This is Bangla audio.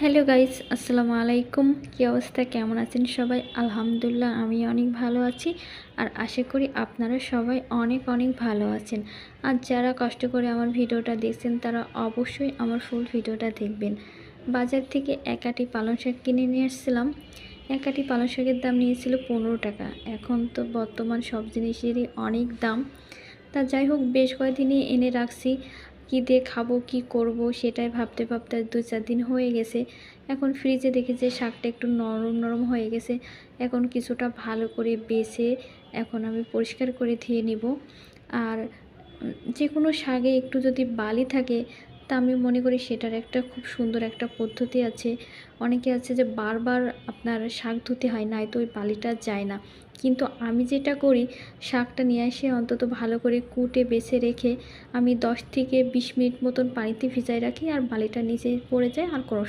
হ্যালো গাইস, আসসালামু আলাইকুম। কী অবস্থা, কেমন আছেন সবাই? আলহামদুলিল্লাহ আমি অনেক ভালো আছি। আর আশা করি আপনারা সবাই অনেক অনেক ভালো আছেন। আর যারা কষ্ট করে আমার ভিডিওটা দেখছেন তারা অবশ্যই আমার ফুল ভিডিওটা দেখবেন। বাজার থেকে এক আঁটি পালং শাক কিনে নিয়ে আসছিলাম। এক আঁটি পালং শাকের দাম নিয়েছিল 15 টাকা। এখন তো বর্তমান সব জিনিসেরই অনেক দাম। তা যাই হোক, বেশ কয়েকদিনই এনে রাখছি। কী দিয়ে খাবো, কী করব সেটাই ভাবতে ভাবতে 2-4 দিন হয়ে গেছে। এখন ফ্রিজে দেখি যে শাকটা একটু নরম নরম হয়ে গেছে। এখন কিছুটা ভালো করে বেছে এখন আমি পরিষ্কার করে ধুয়ে নিব। আর যে কোনো শাকে একটু যদি বালি থাকে তা আমি মনে করি সেটার একটা খুব সুন্দর একটা পদ্ধতি আছে। অনেকে আছে যে বারবার আপনার শাক ধুতে হয়, নয়তো ওই বালিটা যায় না। কিন্তু আমি যেটা করি, শাকটা নিয়ে এসে অন্তত ভালো করে কুটে বেছে রেখে আমি 10 থেকে 20 মিনিট মতন পানিতে ভিজায় রাখি, আর বালিটা নিচে পড়ে যায় আর কোনো